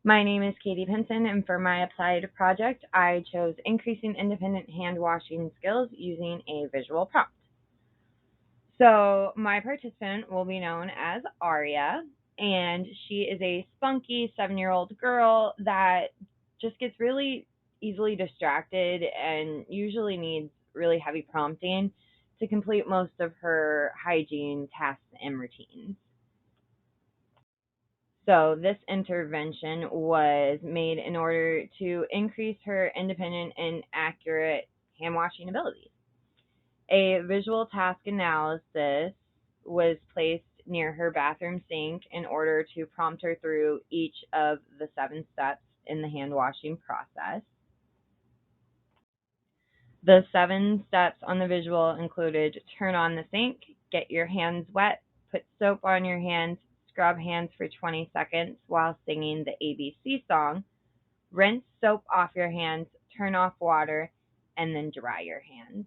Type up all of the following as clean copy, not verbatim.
My name is Katie Pinson, and for my applied project, I chose increasing independent hand washing skills using a visual prompt. So, my participant will be known as Aria, and she is a spunky 7-year-old girl that just gets really easily distracted and usually needs really heavy prompting to complete most of her hygiene tasks and routines. So this intervention was made in order to increase her independent and accurate hand washing abilities. A visual task analysis was placed near her bathroom sink in order to prompt her through each of the 7 steps in the hand washing process. The 7 steps on the visual included turn on the sink, get your hands wet, put soap on your hands, scrub hands for 20 seconds while singing the ABC song, rinse soap off your hands, turn off water, and then dry your hands.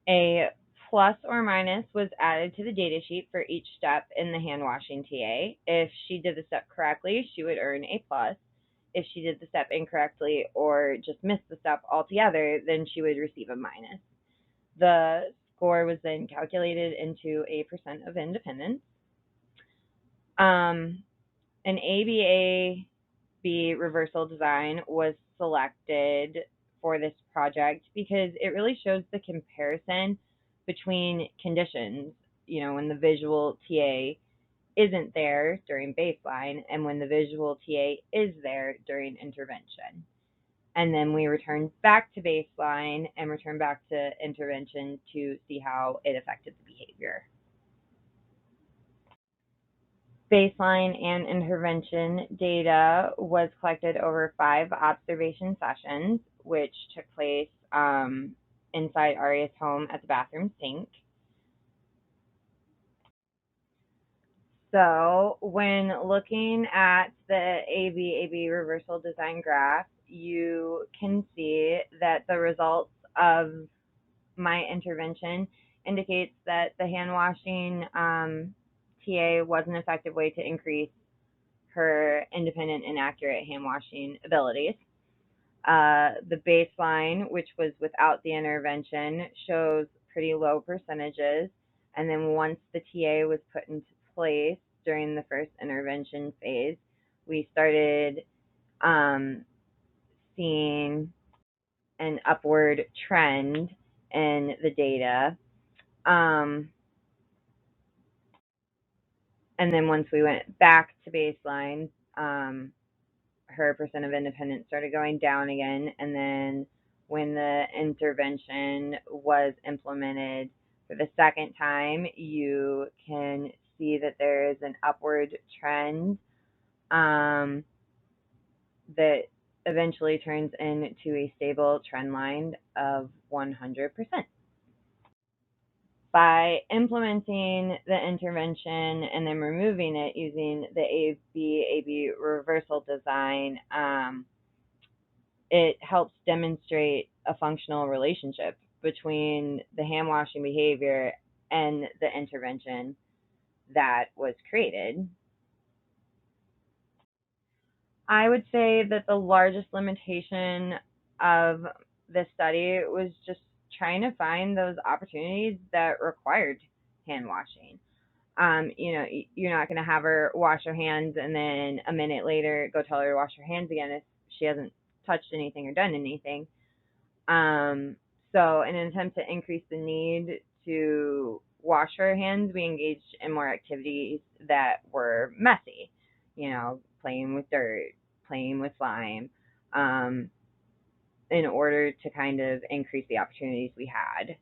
A plus or minus was added to the data sheet for each step in the hand washing TA. If she did the step correctly, she would earn a plus. If she did the step incorrectly or just missed the step altogether, then she would receive a minus. The score was then calculated into a percent of independence. An ABAB Reversal Design was selected for this project because it really shows the comparison between conditions, when the visual TA isn't there during baseline and when the visual TA is there during intervention. And then we return back to baseline and return back to intervention to see how it affected the behavior. Baseline and intervention data was collected over 5 observation sessions, which took place inside Aria's home at the bathroom sink. So when looking at the ABAB reversal design graph, you can see that the results of my intervention indicates that the hand washing TA was an effective way to increase her independent and accurate hand washing abilities. The baseline, which was without the intervention, shows pretty low percentages. And then once the TA was put into place during the first intervention phase, we started seeing an upward trend in the data. And then once we went back to baseline, her percent of independence started going down again. And then when the intervention was implemented for the second time, you can see that there is an upward trend that eventually turns into a stable trend line of 100%. By implementing the intervention and then removing it using the ABAB reversal design, it helps demonstrate a functional relationship between the hand washing behavior and the intervention that was created. I would say that the largest limitation of this study was just trying to find those opportunities that required hand washing. You're not going to have her wash her hands and then a minute later go tell her to wash her hands again if she hasn't touched anything or done anything. So in an attempt to increase the need to wash her hands, we engaged in more activities that were messy, playing with dirt, playing with slime, in order to kind of increase the opportunities we had.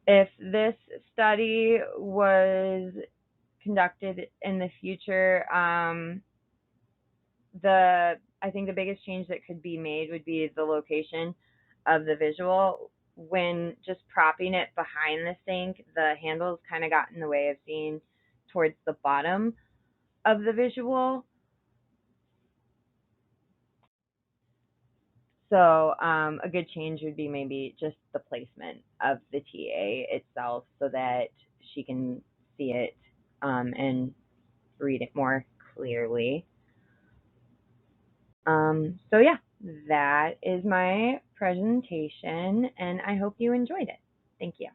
If this study was conducted in the future, I think the biggest change that could be made would be the location of the visual. When just propping it behind the sink, the handles kind of got in the way of seeing towards the bottom of the visual. So a good change would be maybe just the placement of the TA itself so that she can see it and read it more clearly. So yeah, that is my presentation, and I hope you enjoyed it. Thank you.